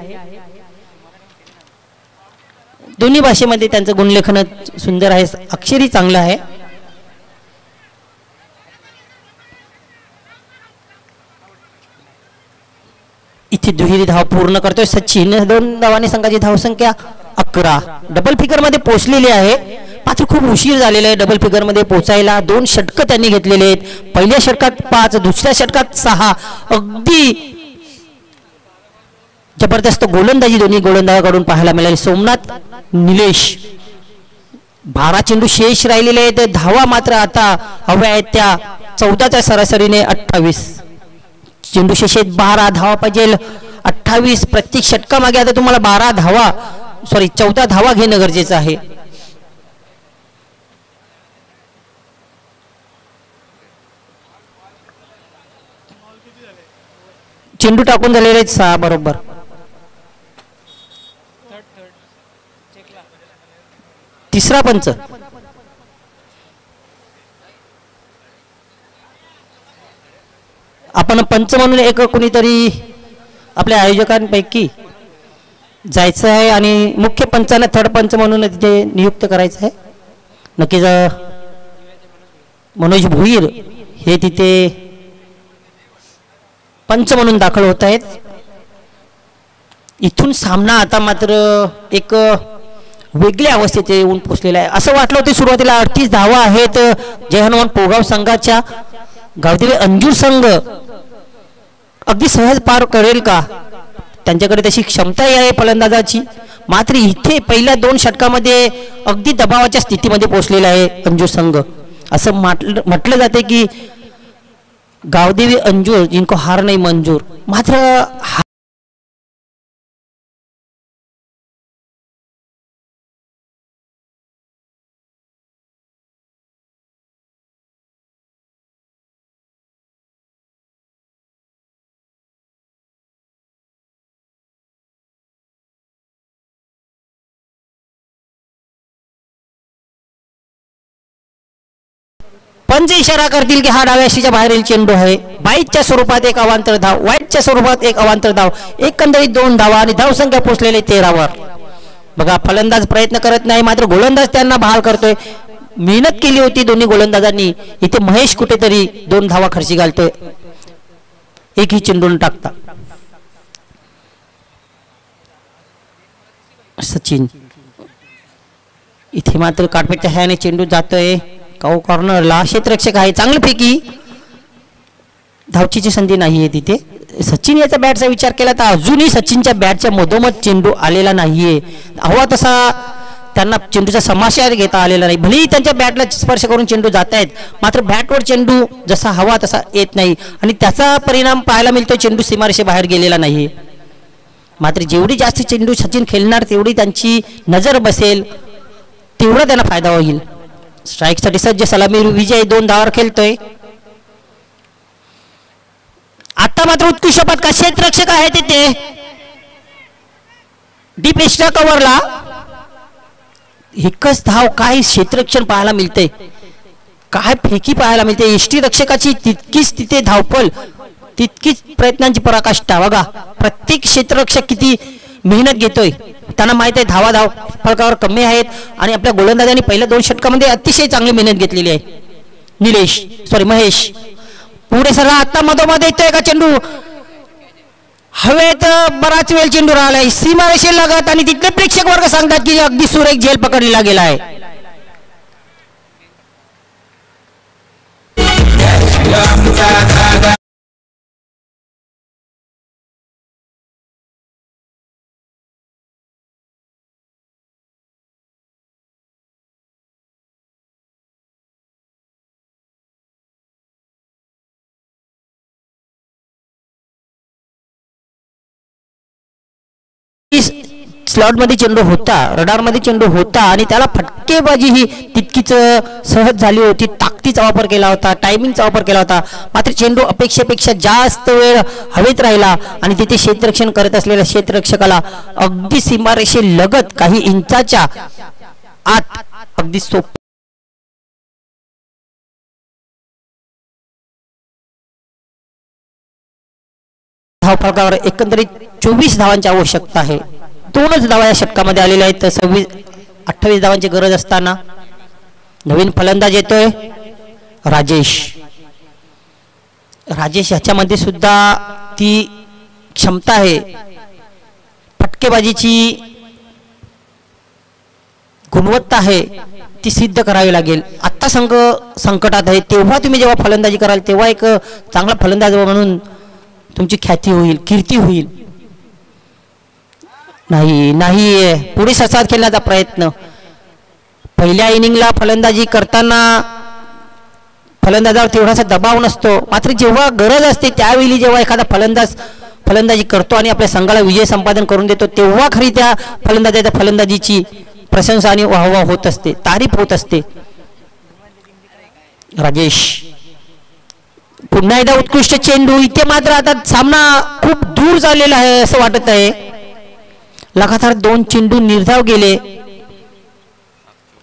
S3: दोन्ही भाषेमध्ये त्यांचं गुणलेखन सुंदर आहे, अक्षरही चांगलं आहे. इथे दुहेरी धाव पूर्ण करतोय सचिन. 2 धावांनी संघाची धावसंख्या 11. डबल फिगर मध्ये पोहोचलेली आहे, मात्र खूप उशीर झालेला आहे डबल फिगर मध्ये पोहोचायला. 2 षटकं त्यांनी घेतलेले आहेत. पहिल्या षटकात 5, दुसऱ्या षटकात 6. अगदी जबरदस्त गोलंदाजी दोन्ही गोलंदाजाकडून पाहायला मिळाली. सोमनाथ, निलेश, 12 चेंडू शेष राहिलेले आहेत. धावा मात्र आता हव्या आहेत त्या 14च्या सरासरीने 28. चेंडू शेष 12 धावा पाहिजे 28. प्रत्येक षटकामागे आता तुम्हाला 14 धावा घेणं गरजेचं आहे. चेंडू टाकून झालेले आहेत 6 बरोबर. तिसरा पंच. आपण पंच म्हणून एक कोणीतरी आपल्या आयोजकांपैकी जायचं आहे आणि मुख्य पंचांना थर्ड पंच म्हणून तिथे नियुक्त करायचं आहे. नक्कीच मनोज भोईर हे तिथे पंच म्हणून दाखल होत आहेत. इथून सामना आता मात्र एक वेगळ्या अवस्थेत येऊन पोहोचलेला आहे. असं वाटलं होतं सुरुवातीला 38 धावा आहेत जय हनुमान पोगाव संघाच्या. गावदेवी अंजूर संघ अगदी सहज पार करेल का, त्यांच्याकडे तशी क्षमताही आहे फलंदाजाची. मात्र इथे पहिल्या 2 षटकामध्ये अगदी दबावाच्या स्थितीमध्ये पोहोचलेला आहे अंजूर संघ. असं म्हटलं जाते की गावदेवी अंजूर जिनको हार नाही मंजूर. मात्र पंच इशारा करतील की हा डाव्या शीच्या बाहेरील चेंडू आहे. बाईटच्या स्वरूपात एक अवांतर धाव, वाईटच्या स्वरूपात एक अवांतर धाव, एकंदरीत 2 धावा आणि धावसंख्या पोहोचलेले 13 वर. बघा फलंदाज प्रयत्न करत नाही, मात्र गोलंदाज त्यांना बहाल करतोय. मेहनत केली होती दोन्ही गोलंदाजांनी, इथे महेश कुठेतरी 2 धावा खर्ची घालतोय, एकही चेंडून टाकता. सचिन इथे मात्र काटपेटच्या ह्याने चेंडू जातोय काऊ कॉर्नरला. क्षेत्ररक्षक आहे, चांगली फेकी, धावचीची संधी नाहीये तिथे. सचिन याचा बॅटचा विचार केला तर अजूनही सचिनच्या बॅटच्या मधोमध चेंडू आलेला नाहीये. हवा तसा त्यांना चेंडूचा समाचार घेता आलेला नाही. भलेही त्यांच्या बॅटला स्पर्श करून चेंडू जात आहेत, मात्र बॅटवर चेंडू जसा हवा तसा येत नाही आणि त्याचा परिणाम पाहायला मिळतो. चेंडू सीमारेषेबाहेर गेलेला नाही. मात्र जेवढी जास्त चेंडू सचिन खेळणार तेवढी त्यांची नजर बसेल, तेवढा त्यांना फायदा होईल. स्ट्राईकसाठी सज्ज सलामी विजय 2 धावावर खेळतोय. आता मात्र उत्कृष्ट फटका, क्षेत्ररक्षक आहे तिथे डीप एक्स्ट्रा कव्हरला. एकच धाव, काय क्षेत्ररक्षण पाहायला मिळते, काय फेकी पाहायला मिळते. एष्टी रक्षकाची तितकीच तिथे धावपल, तितकीच प्रयत्नांची पराकाष्ठा. बघा प्रत्येक क्षेत्ररक्षक किती मेहनत घेतोय. त्यांना माहित आहे धाव फलकावर कमी आहेत आणि आपल्या गोलंदाजांनी पहिल्या 2 षटकामध्ये अतिशय चांगली मेहनत घेतलेली आहे. महेश पुढे सरला, आता मधोमध येतोय का चेंडू, हवेत बराच वेळ चेंडू राहिलाय सीमारेषे लागत आणि तिथले प्रेक्षक वर्ग सांगतात की अगदी सुरेख झेल पकडलेला गेलाय. स्लॉट मध्ये चेंडू होता, रडार मध्ये चेंडू होता आणि त्याला फटकेबाजी ही तितकीच सहज झाली होती. ताकदीचा वापर केला होता, टायमिंगचा वापर केला होता, मात्र चेंडू अपेक्षेपेक्षा जास्त वेळ हवेत राहिला आणि तिथे क्षेत्ररक्षण करत असलेल्या क्षेत्ररक्षकाला अगदी सीमारेषे लगत काही इंचाच्या आत अगदी सोप धावफलकावर एकंदरीत 24 धावांची आवश्यकता आहे. 2च धावा या षटकामध्ये आलेल्या आहेत. 28 धावांची गरज असताना नवीन फलंदाज येतोय राजेश ह्याच्यामध्ये सुद्धा ती क्षमता आहे, फटकेबाजीची गुणवत्ता आहे, ती सिद्ध करावी लागेल. आता संघ संकटात आहे, तेव्हा तुम्ही जेव्हा फलंदाजी कराल तेव्हा एक चांगला फलंदाज म्हणून तुमची ख्याती होईल, कीर्ती होईल. नाही पुढे ससाद खेळण्याचा प्रयत्न. पहिल्या इनिंगला फलंदाजी करताना फलंदाजावर तेवढासा दबाव नसतो, मात्र जेव्हा गरज असते त्यावेळी जेव्हा एखादा फलंदाज फलंदाजी करतो आणि आपल्या संघाला विजय संपादन करून देतो तेव्हा खरी त्या फलंदाजाच्या फलंदाजीची प्रशंसा आणि वाहवा होत असते, तारीफ होत असते. राजेश पुन्हा एकदा उत्कृष्ट चेंडू. इथे मात्र आता सामना खूप दूर झालेला आहे असं वाटत आहे. लगातार 2 चेंडू निर्धाव गेले.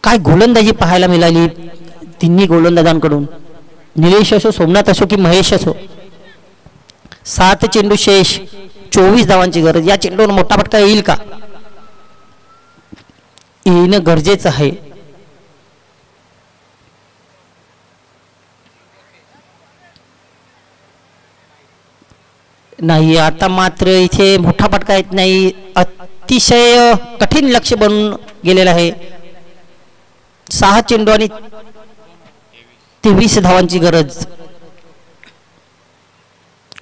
S3: काय गोलंदाजी पाहायला मिळाली तिन्ही गोलंदाजांकडून, निलेश असो, सोमनाथ असो की महेश असो. 7 चेंडू शेष, 24 धावांची गरज. या चेंडूवर मोठा फटका येईल का? येणं गरजेचं आहे. नाही, आता मात्र इथे मोठा फटका येत नाही. अतिशय कठीण लक्ष्य बनून गेलेलं आहे. 6 चेंडू आणि 23 धावांची गरज.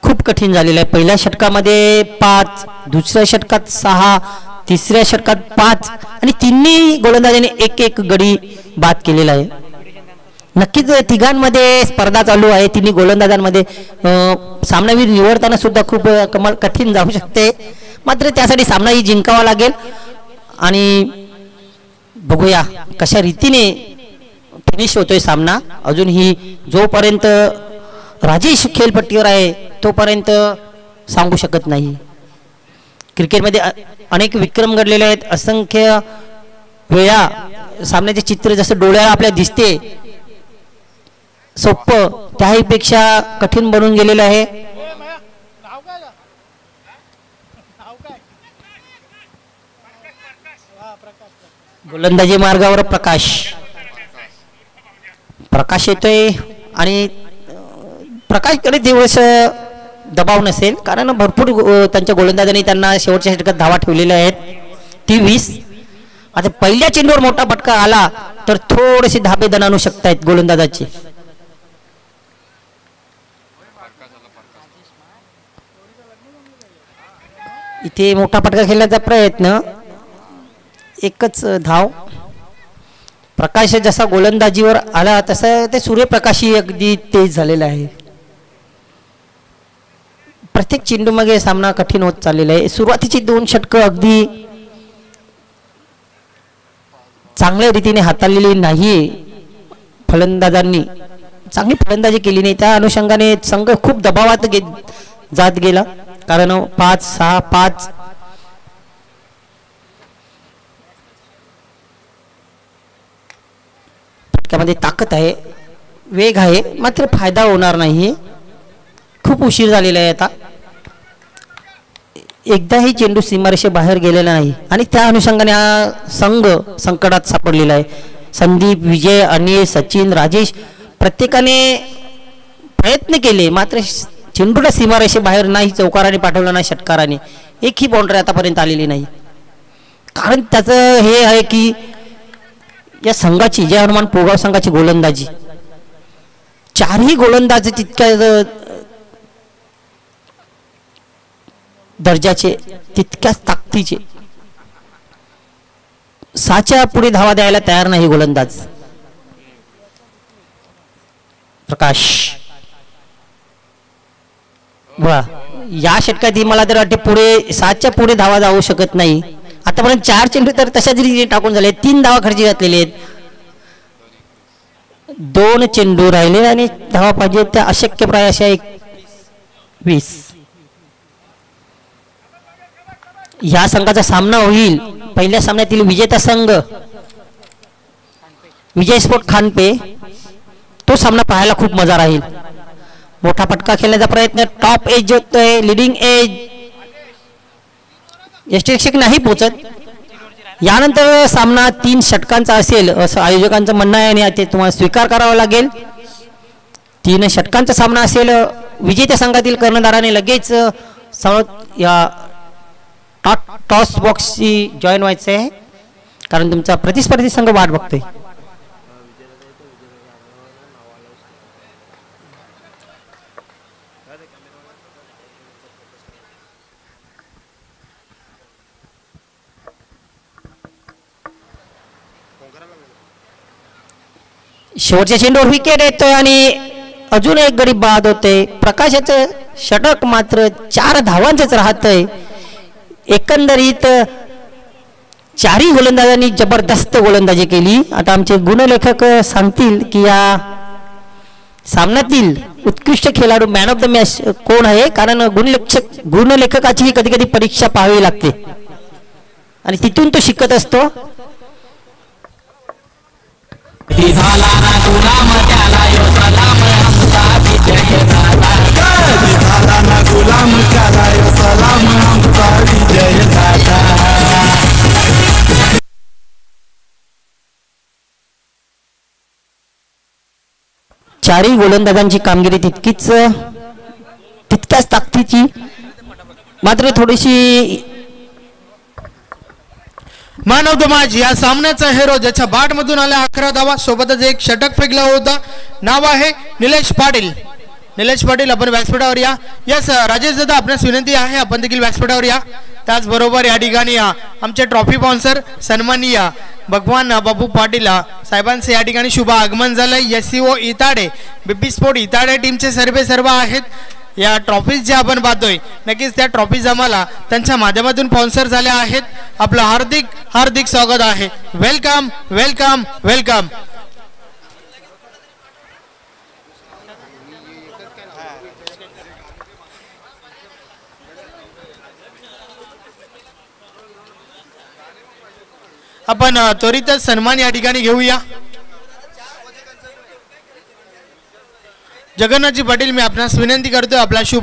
S3: खूप कठीण झालेलं आहे. पहिल्या षटकामध्ये 5, दुसऱ्या षटकात 6, तिसऱ्या षटकात 5 आणि तिन्ही गोलंदाजांनी एक गडी बाद केलेला आहे. नक्कीच तिघांमध्ये स्पर्धा चालू आहे, तिन्ही गोलंदाजांमध्ये. सामनावीर निवडताना सुद्धा खूप कठीण जाऊ शकते, मात्र त्यासाठी सामना ही जिंकावा लागेल. आणि बघूया कशा रीतीने फिनिश होतोय सामना. अजूनही जोपर्यंत राजेश खेळपट्टीवर आहे तोपर्यंत सांगू शकत नाही. क्रिकेटमध्ये अनेक विक्रम घडलेले आहेत. असंख्य वेळा सामन्याचे चित्र जसं डोळ्याला आपल्या दिसते सोपं त्याहीपेक्षा कठीण बनून गेलेलं आहे. गोलंदाजी मार्गावर प्रकाश येतोय आणि प्रकाशकडे दिवस दबाव नसेल कारण भरपूर त्यांच्या गोलंदाजांनी त्यांना शेवटच्या षटकात धावा ठेवलेल्या आहेत. ती 20. आता पहिल्या चेंडूवर मोठा फटका आला तर थोडेसे धाबे दणानू शकतायत गोलंदाजाचे. इथे मोठा फटका खेळण्याचा प्रयत्न, एकच धाव. प्रकाश जसा गोलंदाजीवर आला तसं ते सूर्यप्रकाशही अगदी तेज झालेला आहे. प्रत्येक चेंडू मागे सामना कठीण होत चाललेला आहे. सुरुवातीची 2 षटकं अगदी चांगल्या रीतीने हाताळलेली नाही. फलंदाजांनी चांगली फलंदाजी केली नाही. त्या अनुषंगाने संघ खूप दबावात जात गेला कारण 5-6-5 फटक्यामध्ये ताकद आहे, वेग आहे, मात्र फायदा होणार नाही. खूप उशीर झालेला आहे. आता एकदाही चेंडू सीमारेषेबाहेर गेलेला नाही आणि त्या अनुषंगाने हा संघ संकटात सापडलेला आहे. संदीप, विजय, अनिल, सचिन, राजेश प्रत्येकाने प्रयत्न केले मात्र चेंडूला सीमारेषेबाहेर नाही चौकाराने पाठवला नाही षटकाराने. एकही बाउंड्री आतापर्यंत आलेली नाही. कारण त्याचं हे आहे की या संघाची जय हनुमान पोगाव संघाची गोलंदाजी 4ही गोलंदाज तितक्या दर्जाचे तितक्याच ताकदीचे. 6च्या पुढे धावा द्यायला तयार नाही गोलंदाज. प्रकाश वा या षटकात मला तर वाटते पुढे 7च्या पुढे धावा जाऊ शकत नाही. आतापर्यंत 4 चेंडू तर तशाच रीतीने टाकून झाले. 3 धावा खर्ची घातलेले आहेत. 2 चेंडू राहिले आणि धावा पाहिजे त्या अशक्य प्राय अशा 20. या संघाचा सामना होईल. पहिल्या सामन्यातील विजेता संघ विजय स्पोर्ट खानपे. तो सामना पाहायला खूप मजा राहील. मोठा फटका खेळण्याचा प्रयत्न, टॉप एज होतोय, लिडिंग एज, यष्टिरक्षक नाही पोचत. यानंतर सामना 3 षटकांचा असेल असं आयोजकांचं म्हणणं आहे आणि ते तुम्हाला स्वीकार करावा लागेल. 3 षटकांचा सामना असेल. विजेत्या संघातील कर्णधाराने लगेच या टॉस बॉक्सची जॉईन व्हायचं आहे कारण तुमचा प्रतिस्पर्धी संघ वाट बघतोय. शेवटच्या चेंडूवर विकेट येतोय आणि अजून एक गडी बाद होते. प्रकाशाचं षटक मात्र 4 धावांचंच राहतंय. एकंदरीत 4ही गोलंदाजांनी जबरदस्त गोलंदाजी केली. आता आमचे गुणलेखक सांगतील की या सामन्यातील उत्कृष्ट खेळाडू मॅन ऑफ द मॅच कोण आहे कारण गुणलेखकाची कधी कधी परीक्षा पाहावी लागते आणि तिथून तो शिकत असतो. चारही गोलंदाजांची कामगिरी तितक्याच ताकदीची मात्र थोडीशी.
S1: मॅन ऑफ द मॅच या सामन्याचा हेरो ज्याच्या बॅट मधून आल्या 11 धावा सोबतच एक षटक फेकला होता. नाव आहे निलेश पाटील. निलेश पाटील आपण व्यासपीठावर या. यस राजेश दादा आपणास विनंती आहे आपण देखील व्यासपीठावर या. त्याचबरोबर या ठिकाणी आमचे ट्रॉफी स्पॉन्सर सन्माननीय भगवान बाबू पाटील साहेबांचे या ठिकाणी शुभ आगमन झालंय. SCO इताडे बीबी स्पोर्ट इताडे टीमचे सर्व आहेत. या ट्रॉफीज जे आपण पाहतोय नक्कीच त्या ट्रॉफीज आम्हाला त्यांच्या माध्यमातून स्पॉन्सर झाल्या आहेत. आपलं हार्दिक हार्दिक स्वागत आहे. Welcome welcome welcome. आपण त्वरितच सन्मान या ठिकाणी घेऊया. जगन्नाथजी पाटील मी आपणास विनंती करतोय आपला शुभ